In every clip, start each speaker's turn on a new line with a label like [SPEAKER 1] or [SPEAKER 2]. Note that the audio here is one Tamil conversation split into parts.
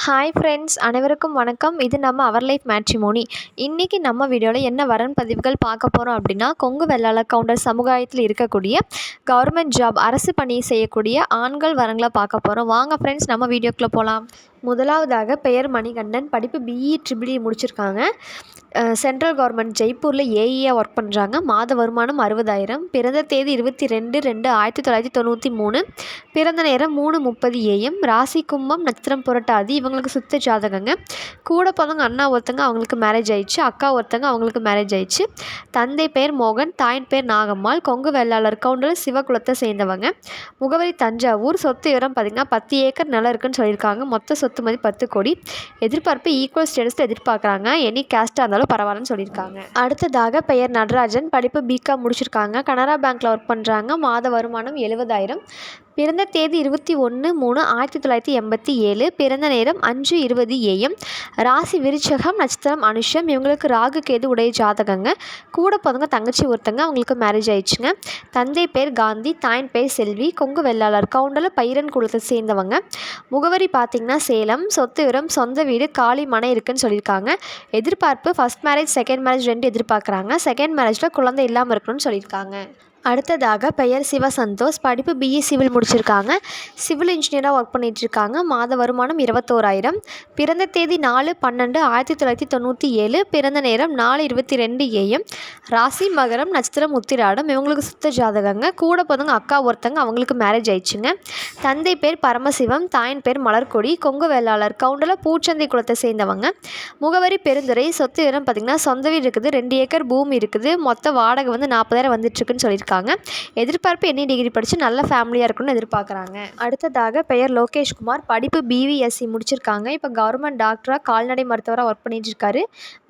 [SPEAKER 1] ஹாய் ஃப்ரெண்ட்ஸ், அனைவருக்கும் வணக்கம். இது நம்ம அவர் லைஃப் மேட்ரிமோனி. இன்றைக்கி நம்ம வீடியோவில் என்ன வரன் பதிவுகள் பார்க்க போகிறோம் அப்படின்னா, கொங்கு வெள்ளாள கவுண்டர் சமுதாயத்தில் இருக்கக்கூடிய கவர்மெண்ட் ஜாப் அரசு பணி செய்யக்கூடிய ஆண்கள் வரங்களை பார்க்க போகிறோம். வாங்க ஃப்ரெண்ட்ஸ், நம்ம வீடியோக்குள்ளே போகலாம். முதலாவதாக பெயர் மணிகண்டன். படிப்பு பிஇ ட்ரிபிள்இ முடிச்சிருக்காங்க. சென்ட்ரல் கவர்மெண்ட் ஜெய்ப்பூரில் ஏஇயாக ஒர்க் பண்ணுறாங்க. மாத வருமானம் 60,000. பிறந்த தேதி 22/2/1993. பிறந்த நேரம் 3:30 AM. ராசி கும்பம், நட்சத்திரம் புரட்டாதி. இவங்களுக்கு சுத்த ஜாதகங்க. கூட பிறந்தவங்க அண்ணா ஒருத்தங்க, அவங்களுக்கு மேரேஜ் ஆயிடுச்சு. அக்கா ஒருத்தங்க, அவங்களுக்கு மேரேஜ் ஆயிடுச்சு. தந்தை பேர் மோகன், தாயின் பேர் நாகம்மாள். கொங்கு வெள்ளாளர் கவுண்டர் சிவகுலத்தை சேர்ந்தவங்க. முகவரி தஞ்சாவூர். சொத்து விவரம் பார்த்திங்கன்னா 10 ஏக்கர் நிலம் இருக்குன்னு சொல்லியிருக்காங்க. மொத்த சொத்து மதிப்பு 10 கோடி. எதிர்பார்ப்பு ஈக்குவல் ஸ்டேட்டஸில் எதிர்பார்க்குறாங்க. எனி கேஸ்ட்டாக இருந்தாலும் பரவாயில்லன்னு சொல்லியிருக்காங்க. அடுத்ததாக பெயர் நடராஜன். படிப்பு பிகாம் முடிச்சிருக்காங்க. கனரா பேங்க்கில் ஒர்க் பண்ணுறாங்க. மாத வருமானம் 70,000. பிறந்த தேதி 21/3/1987. பிறந்த நேரம் 5:20 AM. ராசி விருச்சகம், நட்சத்திரம் அனுஷம். இவங்களுக்கு ராகு கேது உடைய ஜாதகங்க. கூட பிறந்தவங்க தங்கச்சி ஒருத்தங்க, அவங்களுக்கு மேரேஜ் ஆயிடுச்சுங்க. தந்தை பேர் காந்தி, தாயின் பேர் செல்வி. கொங்கு வெள்ளாளர் கவுண்டரில் பைரன் குலத்தை சேர்ந்தவங்க. முகவரி பார்த்திங்கன்னா சேலம். சொத்து விவரம் சொந்த வீடு, காலி மனை இருக்குன்னு சொல்லியிருக்காங்க. எதிர்பார்ப்பு ஃபர்ஸ்ட் மேரேஜ், செகண்ட் மேரேஜ் 2 எதிர்பார்க்குறாங்க. செகண்ட் மேரேஜில் குழந்தை இல்லாமல் இருக்கணும்னு சொல்லியிருக்காங்க. அடுத்ததாக பெயர் சிவசந்தோஷ். படிப்பு பிஇ சிவில் முடிச்சிருக்காங்க. சிவில் இன்ஜினியராக ஒர்க் பண்ணிகிட்ருக்காங்க. மாத வருமானம் 21,000. பிறந்த தேதி 4/12/1997. பிறந்த நேரம் 4:22 AM. ராசி மகரம், நட்சத்திரம் உத்திராடம். இவங்களுக்கு சுத்த ஜாதகங்க. கூட பிறந்தவங்க அக்கா ஒருத்தங்க, அவங்களுக்கு மேரேஜ் ஆயிடுச்சுங்க. தந்தை பேர் பரமசிவம், தாயின் பேர் மலர்கொடி. கொங்கு வெள்ளாளர் கவுண்டரில் பூச்சந்தி குலத்தை சேர்ந்தவங்க. முகவரி பெருந்துறை. சொத்து விவரம் பார்த்திங்கன்னா சொந்த வீடு இருக்குது, 2 ஏக்கர் பூமி இருக்குது. மொத்த வாடகை 40,000 வந்துட்டுருக்குன்னு சொல்லியிருக்காங்க. எதிர்பார்ப்பு எனி டிகிரி படித்து நல்ல ஃபேமிலியாக இருக்கணும்னு எதிர்பார்க்குறாங்க. அடுத்ததாக பெயர் லோகேஷ்குமார். படிப்பு பிவிஎஸ்சி முடிச்சிருக்காங்க. இப்போ கவர்மெண்ட் டாக்டராக கால்நடை மருத்துவராக ஒர்க் பண்ணிட்டு இருக்காரு.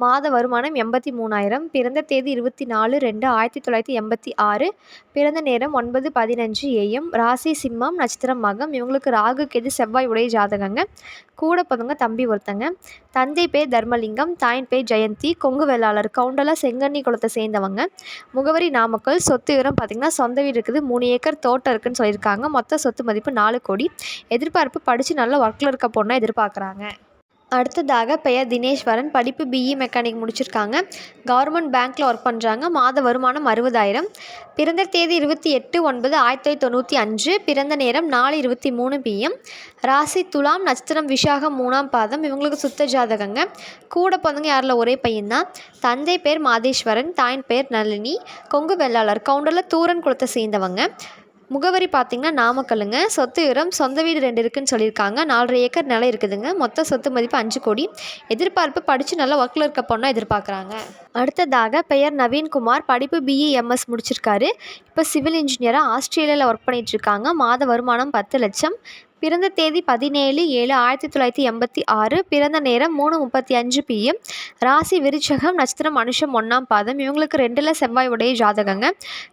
[SPEAKER 1] மாத வருமானம் 83,000. பிறந்த தேதி 24/2/1986. பிறந்த நேரம் 9:15 AM. ராசி சிம்மம், நட்சத்திரம் மகம். இவங்களுக்கு ராகு கேது செவ்வாய் உடைய ஜாதகங்க. கூட பிறந்தவங்க தம்பி ஒருத்தங்க. தந்தை பேர் தர்மலிங்கம், தாயின் பேர் ஜெயந்தி. கொங்கு வெள்ளாளர் கவுண்டரில் செங்கண்ணி குலத்தை சேர்ந்தவங்க. முகவரி நாமக்கல். சொத்து விவரம் பார்த்திங்கன்னா சொந்த வீடு இருக்குது, 3 ஏக்கர் தோட்டம் இருக்குதுன்னு சொல்லியிருக்காங்க. மொத்த சொத்து மதிப்பு 4 கோடி. எதிர்பார்ப்பு படித்து நல்ல ஒர்க்கில் இருக்க பொண்ணை எதிர்பார்க்குறாங்க. அடுத்ததாக பெயர் தினேஸ்வரன். படிப்பு பிஇ மெக்கானிக் முடிச்சிருக்காங்க. கவர்மெண்ட் பேங்க்கில் ஒர்க் பண்ணுறாங்க. மாத வருமானம் 60,000. பிறந்த தேதி 28/9/1995. பிறந்த நேரம் 4:23 PM. ராசி துலாம், நட்சத்திரம் விஷாகம், 3ஆம் பாதம். இவங்களுக்கு சுத்த ஜாதகங்க. கூட பிறந்தவங்க யாரில் ஒரே பையன்தான். தந்தை பேர் மாதேஸ்வரன், தாயின் பேர் நளினி. கொங்கு வெள்ளாளர் கவுண்டரில் தூரன் குலத்தை சேர்ந்தவங்க. முகவரி பார்த்திங்கன்னா நாமக்கல்லுங்க. சொத்து விவரம் சொந்த வீடு 2 இருக்குதுன்னு சொல்லியிருக்காங்க. 4.5 ஏக்கர் நிலம் இருக்குதுங்க. மொத்த சொத்து மதிப்பு 5 கோடி. எதிர்பார்ப்பு படித்து நல்லா ஒர்க்கில் இருக்க பொண்ணை எதிர்பார்க்குறாங்க. அடுத்ததாக பெயர் நவீன்குமார். படிப்பு பிஇ எம்எஸ் முடிச்சிருக்காரு. இப்போ சிவில் இன்ஜினியராக ஆஸ்திரேலியாவில் ஒர்க் பண்ணிகிட்ருக்காங்க. மாத வருமானம் 10 லட்சம். பிறந்த தேதி 17/7/1986. பிறந்த நேரம் 3:35 PM. ராசி விருச்சகம், நட்சத்திரம் அனுஷம், 1ஆம் பாதம். இவங்களுக்கு 2ல் செவ்வாய் உடைய ஜாதகங்க.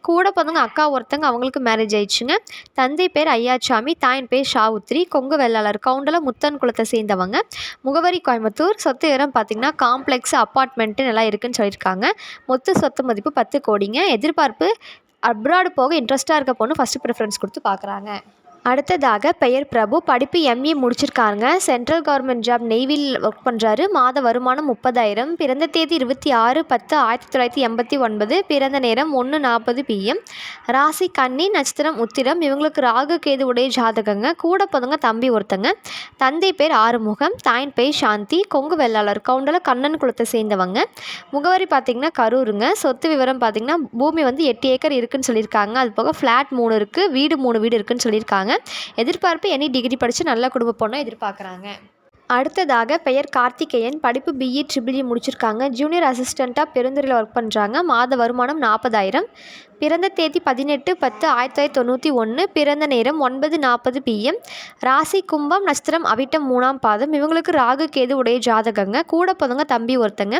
[SPEAKER 1] கூட பிறந்தவங்க அக்கா ஒருத்தங்க, அவங்களுக்கு மேரேஜ் ஆயிடுச்சுங்க. தந்தை பேர் ஐயாச்சாமி, தாயின் பேர் ஷாவுத்ரி. கொங்கு வெள்ளாளர் கவுண்டரில் முத்தன் குலத்தை சேர்ந்தவங்க. முகவரி கோயம்புத்தூர். சொத்து விவரம் பார்த்திங்கன்னா காம்ப்ளெக்ஸ், அப்பார்ட்மெண்ட்டு நல்லா இருக்குதுன்னு சொல்லியிருக்காங்க. மொத்த சொத்து மதிப்பு 10 கோடிங்க. எதிர்பார்ப்பு அப்ராடு போக இன்ட்ரெஸ்ட்டாக இருக்க பொண்ணு ஃபஸ்ட்டு ப்ரிஃபரன்ஸ் கொடுத்து பார்க்குறாங்க. அடுத்ததாக பெயர் பிரபு. படிப்பு எம்ஏ முடிச்சிருக்காங்க. சென்ட்ரல் கவர்மெண்ட் ஜாப் நெய்வியில் ஒர்க் பண்ணுறாரு. மாத வருமானம் 30,000. பிறந்த தேதி 26/10/1989. பிறந்த நேரம் 1:40 PM. ராசி கன்னி, நட்சத்திரம் உத்திரம். இவங்களுக்கு ராகு கேது உடைய ஜாதகங்க. கூட பிறந்தவங்க தம்பி ஒருத்தங்க. தந்தை பேர் ஆறுமுகம், தாயின் பேர் சாந்தி. கொங்கு வெள்ளாளர் கவுண்டரில் கண்ணன் குலத்தை சேர்ந்தவங்க. முகவரி பார்த்திங்கன்னா கரூருங்க. சொத்து விவரம் பார்த்திங்கன்னா பூமி 8 ஏக்கர் இருக்குதுன்னு சொல்லியிருக்காங்க. அது போக ஃப்ளாட் 3 இருக்குது, வீடு 3 வீடு இருக்குதுன்னு சொல்லியிருக்காங்க. எதிர்பார்ப்பு எனி டிகிரி படித்து நல்ல குடும்ப பொண்ணை எதிர்பார்க்குறாங்க. அடுத்ததாக பெயர் கார்த்திகேயன். படிப்பு பிஇ ட்ரிபிள்இ முடிச்சிருக்காங்க. ஜூனியர் அசிஸ்டண்ட்டாக பெருந்துறையில் ஒர்க் பண்ணுறாங்க. மாத வருமானம் 40,000. பிறந்த தேதி 18/10/1991. பிறந்த நேரம் 9:40 PM. ராசி கும்பம், நட்சத்திரம் அவிட்டம், 3ஆம் பாதம். இவங்களுக்கு ராகு கேது உடைய ஜாதகங்க. கூட பிறந்தவங்க தம்பி ஒருத்தங்க.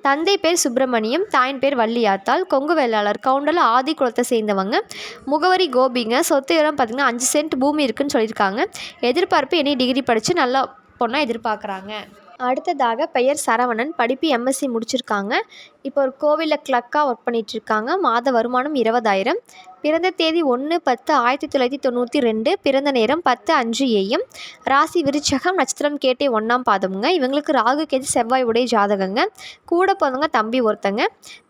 [SPEAKER 1] தந்தை பேர் சுப்பிரமணியம், தாயின் பேர் வள்ளியாத்தாள். கொங்கு வெள்ளாளர் கவுண்டரில் ஆதி குலத்தை சேர்ந்தவங்க. முகவரி கோபிங்க. சொத்து விவரம் பார்த்திங்கன்னா 5 சென்ட் பூமி இருக்குதுன்னு சொல்லியிருக்காங்க. எதிர்பார்ப்பு எனி டிகிரி படித்து நல்லா பொண்ணை எதிர்பார்க்குறாங்க. அடுத்ததாக பெயர் சரவணன். படிப்பு எம்எஸ்சி முடிச்சிருக்காங்க. இப்போ ஒரு கோவிலில் கிளர்க்காக ஒர்க் பண்ணிகிட்ருக்காங்க. மாத வருமானம் 20,000. பிறந்த தேதி 1/10/1992. பிறந்த நேரம் 10:05 AM. ராசி விருச்சகம், நட்சத்திரம் கேட்டை 1ஆம் பாதமுங்க. இவங்களுக்கு ராகு கேது செவ்வாய் உடைய ஜாதகங்க. கூட பிறந்தவங்க தம்பி ஒருத்தங்க.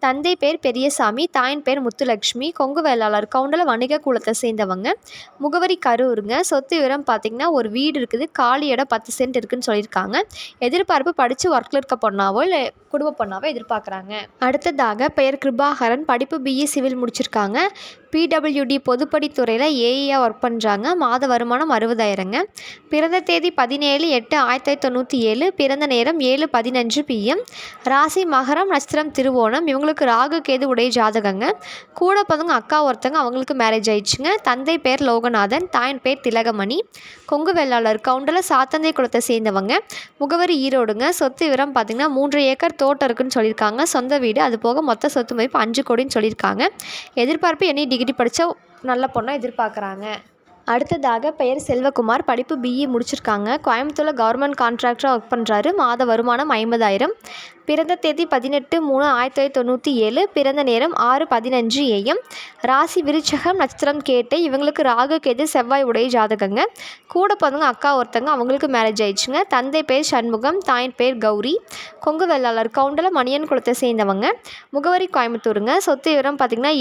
[SPEAKER 1] தந்தை பேர் பெரியசாமி, தாயின் பேர் முத்துலட்சுமி, கொங்கு வேளாளர், கவுண்டல வணிக குலத்தை சேர்ந்தவங்க. முகவரி கரூருங்க. சொத்து விவரம் பார்த்திங்கன்னா ஒரு வீடு இருக்குது, காலி இடம் 10 சென்ட் இருக்குதுன்னு சொல்லியிருக்காங்க. எதிர்பார்ப்பு படித்து ஒர்க்கில் இருக்க பொண்ணாவோ இல்லை குடும்ப பொண்ணாவோ எதிர்பார்க்குறாங்க. அடுத்ததாக பெயர் கிருபாகரன், படிப்பு BE சிவில் முடிச்சிருக்காங்க. PWD பொதுப்படித்துறையில் ஏஇயாக ஒர்க் பண்ணுறாங்க. மாத வருமானம் 60,000ங்க. பிறந்த தேதி 17/8/1997. பிறந்த நேரம் 7:15 PM. ராசி மகரம், நட்சத்திரம் திருவோணம். இவங்களுக்கு ராகு கேது உடைய ஜாதகங்க. கூட பிறந்தவங்க அக்கா ஒருத்தங்க, அவங்களுக்கு மேரேஜ் ஆயிடுச்சுங்க. தந்தை பேர் லோகநாதன், தாயின் பேர் திலகமணி, கொங்கு வெள்ளாளர், கவுண்டல சாத்தந்தை குலத்தை சேர்ந்தவங்க. முகவரி ஈரோடுங்க. சொத்து விவரம் பார்த்திங்கன்னா 3 ஏக்கர் தோட்டம் இருக்குன்னு சொல்லியிருக்காங்க. சொந்த வீடு, அது போக மொத்த சொத்து மதிப்பு 5 கோடின்னு சொல்லியிருக்காங்க. எதிர்பார்ப்பு NE டிகிரி படித்த நல்ல பொண்ணாக எதிர்பார்க்குறாங்க. அடுத்ததாக பெயர் செல்வகுமார், படிப்பு BE முடிச்சிருக்காங்க. கோயம்புத்தூரில் கவர்மெண்ட் கான்ட்ராக்டராக ஒர்க் பண்ணுறாரு. மாத வருமானம் 50,000. பிறந்த தேதி 18/3/1997. பிறந்த நேரம் 6:15 AM. ராசி விருச்சகம், நட்சத்திரம் கேட்டை. இவங்களுக்கு ராகு கேது செவ்வாய் உடைய ஜாதகங்க. கூட பிறந்தவங்க அக்கா ஒருத்தங்க, அவங்களுக்கு மேரேஜ் ஆயிடுச்சுங்க. தந்தை பேர் சண்முகம், தாயின் பேர் கௌரி, கொங்கு வெள்ளாளர், கவுண்டல மணியன் குலத்தை சேர்ந்தவங்க. முகவரி கோயம்புத்தூருங்க. சொத்து விவரம் பார்த்திங்கன்னா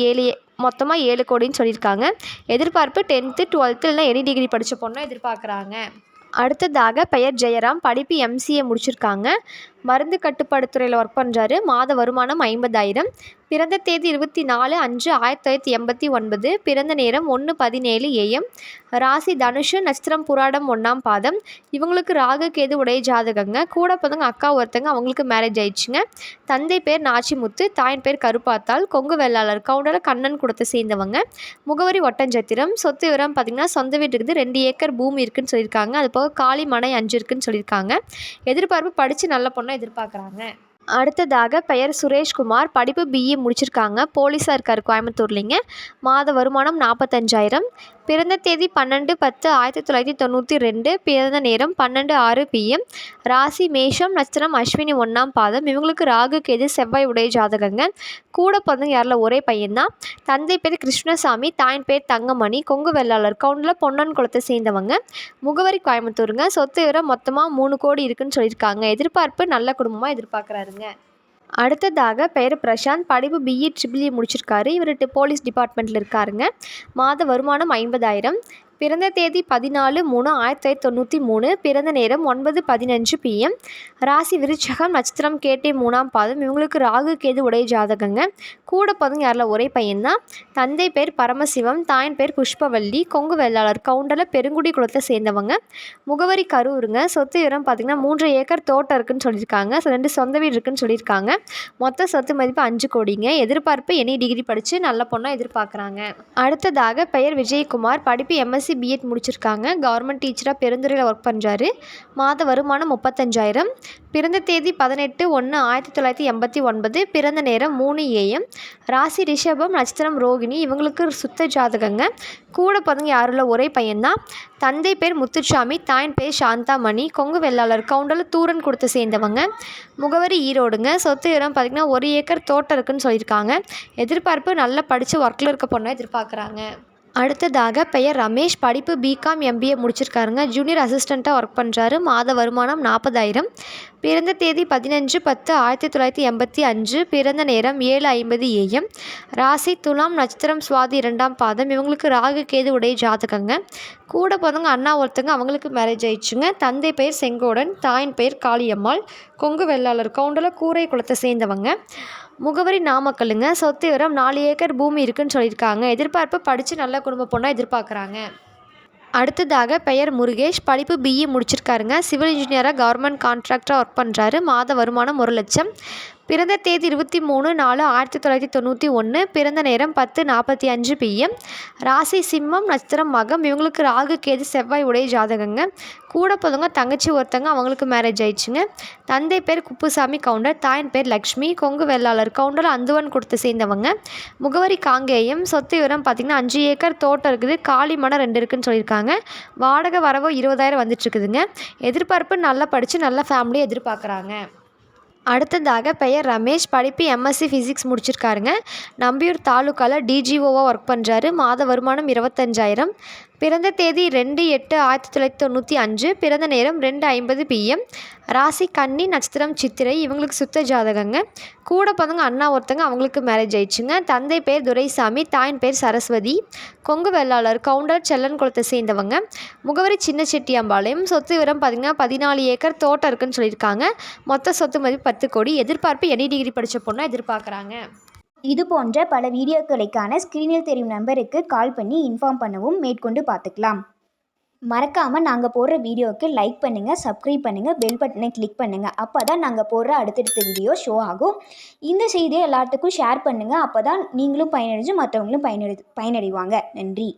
[SPEAKER 1] மொத்தமாக 7 கோடின்னு சொல்லியிருக்காங்க. எதிர்பார்ப்பு 10th 12th இல்லைனா எனி டிகிரி படித்த பொண்ணை எதிர்பார்க்குறாங்க. அடுத்ததாக பெயர் ஜெயராம், படிப்பு MCA முடிச்சிருக்காங்க. மருந்து கட்டுப்பாடு துறையில் ஒர்க் பண்ணுறாரு. மாத வருமானம் 50,000. பிறந்த தேதி 24/5/1989. பிறந்த நேரம் 1:17 AM. ராசி தனுஷு, நட்சத்திரம் புராடம் 1ஆம் பாதம். இவங்களுக்கு ராகு கேது உடைய ஜாதகங்க. கூட பிறந்தவங்க அக்கா ஒருத்தங்க, அவங்களுக்கு மேரேஜ் ஆயிடுச்சுங்க. தந்தை பேர் நாச்சிமுத்து, தாயின் பேர் கருப்பாத்தாள், கொங்கு வெள்ளாளர், கவுண்டல கண்ணன் குலத்தை சேர்ந்தவங்க. முகவரி ஒட்டஞ்சத்திரம். சொத்து விவரம் பார்த்திங்கன்னா சொந்த வீடு இருக்குது, 2 ஏக்கர் பூமி இருக்குதுன்னு சொல்லியிருக்காங்க. அது போக காலி மனை 5 இருக்குதுன்னு சொல்லியிருக்காங்க. எதிர்பார்ப்பு படித்து நல்ல பொண்ணை எதிர்பார்க்குறாங்க. அடுத்ததாக பெயர் சுரேஷ்குமார், படிப்பு BE முடிச்சிருக்காங்க. போலீஸாக இருக்கார் கோயம்புத்தூர்லிங்க. மாத வருமானம் 45,000. பிறந்த தேதி 12/10/1992. பிறந்த நேரம் 12:06 PM. ராசி மேஷம், நட்சத்திரம் அஸ்வினி 1ஆம் பாதம். இவங்களுக்கு ராகு கேது செவ்வாய் உடைய ஜாதகங்க. கூட பிறந்தவங்க யாரில் ஒரே பையன்தான். தந்தை பேர் கிருஷ்ணசாமி, தாயின் பேர் தங்கமணி, கொங்கு வெள்ளாளர், கவுண்டல பொன்னன் குலத்தை சேர்ந்தவங்க. முகவரி கோயம்புத்தூருங்க. சொத்து விவரம் மொத்தமாக 3 கோடி இருக்குன்னு சொல்லியிருக்காங்க. எதிர்பார்ப்பு நல்ல குடும்பமாக எதிர்பார்க்குறாருங்க. அடுத்ததாக பெயர் பிரசாந்த், படிப்பு BE EEE முடிச்சிருக்காரு. இவர் போலீஸ் டிபார்ட்மெண்ட்டில் இருக்காருங்க. மாத வருமானம் 50,000. பிறந்த தேதி 14/3/1993. பிறந்த நேரம் 9:15 PM. ராசி விருச்சகம், நட்சத்திரம் கேட்டை 3ஆம் பாதம். இவங்களுக்கு ராகு கேது உடைய ஜாதகங்க. கூட பிறந்தவங்க யாரில் ஒரே பையன்தான். தந்தை பேர் பரமசிவம், தாயின் பேர் புஷ்பவல்லி, கொங்கு வெள்ளாளர், கவுண்டல பெருங்குடி குலத்தை சேர்ந்தவங்க. முகவரி கரூருங்க. சொத்து விவரம் பார்த்திங்கன்னா 3 ஏக்கர் தோட்டம் இருக்குதுன்னு சொல்லியிருக்காங்க. 2 சொந்த வீடு இருக்குதுன்னு சொல்லியிருக்காங்க. மொத்த சொத்து மதிப்பு 5 கோடிங்க. எதிர்பார்ப்பு NE டிகிரி படித்து நல்ல பொண்ணாக எதிர்பார்க்குறாங்க. அடுத்ததாக பெயர் விஜயகுமார், படிப்பு MSc B.Ed முடிச்சிருக்காங்க. கவர்மெண்ட் டீச்சராக பெருந்துறையில் ஒர்க் பண்ணுறாரு. மாத வருமானம் 35,000. பிறந்த தேதி 18/1/1989. பிறந்த நேரம் 3 AM. ராசி ரிஷபம், நட்சத்திரம் ரோகிணி. இவங்களுக்கு சுத்த ஜாதகங்க. கூட பிறந்தவங்க யாருள்ள ஒரே பையன்தான். தந்தை பேர் முத்துசாமி, தாயின் பேர் சாந்தாமணி, கொங்கு வெள்ளாளர், கவுண்டல தூரன் கொடுத்து சேர்ந்தவங்க. முகவரி ஈரோடுங்க. சொத்து விவரம் பார்த்திங்கன்னா 1 ஏக்கர் தோட்டம் இருக்குதுன்னு சொல்லியிருக்காங்க. எதிர்பார்ப்பு நல்லா படித்து ஒர்க்கில் இருக்க பொண்ணை எதிர்பார்க்குறாங்க. அடுத்ததாக பெயர் ரமேஷ், படிப்பு BCom MBA முடிச்சிருக்காருங்க. ஜூனியர் அசிஸ்டண்ட்டாக ஒர்க் பண்ணுறாரு. மாத வருமானம் 40,000. பிறந்த தேதி 15/10/1985. பிறந்த நேரம் 7:50 AM. ராசி துலாம், நட்சத்திரம் சுவாதி 2ஆம் பாதம். இவங்களுக்கு ராகு கேது உடைய ஜாதகங்க. கூட பிறந்தவங்க அண்ணா ஒருத்தங்க, அவங்களுக்கு மேரேஜ் ஆயிடுச்சுங்க. தந்தை பெயர் செங்கோடன், தாயின் பெயர் காளியம்மாள், கொங்கு வெள்ளாளர், கவுண்டல கூரை குலத்தை சேர்ந்தவங்க. முகவரி நாமக்கல்லுங்க. சொத்து விவரம் 4 ஏக்கர் பூமி இருக்குதுன்னு சொல்லியிருக்காங்க. எதிர்பார்ப்பு படித்து நல்ல குடும்ப பொண்ணாக எதிர்பார்க்குறாங்க. அடுத்ததாக பெயர் முருகேஷ், படிப்பு BE முடிச்சிருக்காருங்க. சிவில் இன்ஜினியராக கவர்மெண்ட் கான்ட்ராக்டராக ஒர்க் பண்ணுறாரு. மாத வருமானம் 1 லட்சம். பிறந்த தேதி 23/4/1991. பிறந்த நேரம் 10:45 PM. ராசி சிம்மம், நட்சத்திரம் மகம். இவங்களுக்கு ராகு கேது செவ்வாய் உடைய ஜாதகங்க. கூட பிறந்தவங்க தங்கச்சி ஒருத்தங்க, அவங்களுக்கு மேரேஜ் ஆயிடுச்சுங்க. தந்தை பேர் குப்புசாமி கவுண்டர், தாயின் பேர் லக்ஷ்மி, கொங்கு வெள்ளாளர், கவுண்டர் அந்துவன் கொடுத்து சேர்ந்தவங்க. முகவரி காங்கேயம். சொத்து விவரம் பார்த்திங்கன்னா 5 ஏக்கர் தோட்டம் இருக்குது, காலி மனை 2 இருக்குதுன்னு சொல்லியிருக்காங்க. வாடகை வரவோ 20,000 வந்துட்டுருக்குதுங்க. எதிர்பார்ப்பு நல்லா படித்து நல்ல ஃபேமிலியை எதிர்பார்க்குறாங்க. அடுத்ததாக பெயர் ரமேஷ். படிப்பு எம்எஸ்சி ஃபிசிக்ஸ் முடிச்சிருக்காருங்க. நம்பியூர் தாலுக்காவில் டிஜிஓவாக ஒர்க் பண்ணுறாரு. மாத வருமானம் 25,000. பிறந்த தேதி 2/8/1995. பிறந்த நேரம் 2:50 PM. ராசி கன்னி, நட்சத்திரம் சித்திரை. இவங்களுக்கு சுத்த ஜாதகங்க. கூட பிறந்தவங்க அண்ணா ஒருத்தங்க, அவங்களுக்கு மேரேஜ் ஆயிடுச்சுங்க. தந்தை பேர் துரைசாமி, தாயின் பேர் சரஸ்வதி. கொங்கு வெள்ளாளர், கவுண்டர், செல்லன் குலத்தை சேர்ந்தவங்க. முகவரி சின்ன செட்டியாம்பாளையம். சொத்து விவரம் பார்த்திங்கன்னா 14 ஏக்கர் தோட்டம் இருக்குன்னு சொல்லியிருக்காங்க. மொத்த சொத்து மதிப்பு 10 கோடி. எதிர்பார்ப்பு எனி டிகிரி படித்த பொண்ணாக எதிர்பார்க்குறாங்க.
[SPEAKER 2] இது போன்ற பல வீடியோக்களுக்கான ஸ்க்ரீனில் தெரியும் நம்பருக்கு கால் பண்ணி இன்ஃபார்ம் பண்ணவும் மேற்கொண்டு பார்த்துக்கலாம். மறக்காமல் நாங்கள் போடுற வீடியோவுக்கு லைக் பண்ணுங்கள், சப்ஸ்கிரைப் பண்ணுங்கள், பெல் பட்டனை கிளிக் பண்ணுங்கள். அப்போ தான் நாங்கள் போடுற அடுத்தடுத்த வீடியோ ஷோ ஆகும். இந்த செய்தியை எல்லாத்துக்கும் ஷேர் பண்ணுங்கள். அப்போ தான் நீங்களும் பயனடைஞ்சு மற்றவங்களும் பயனடைவாங்க. நன்றி.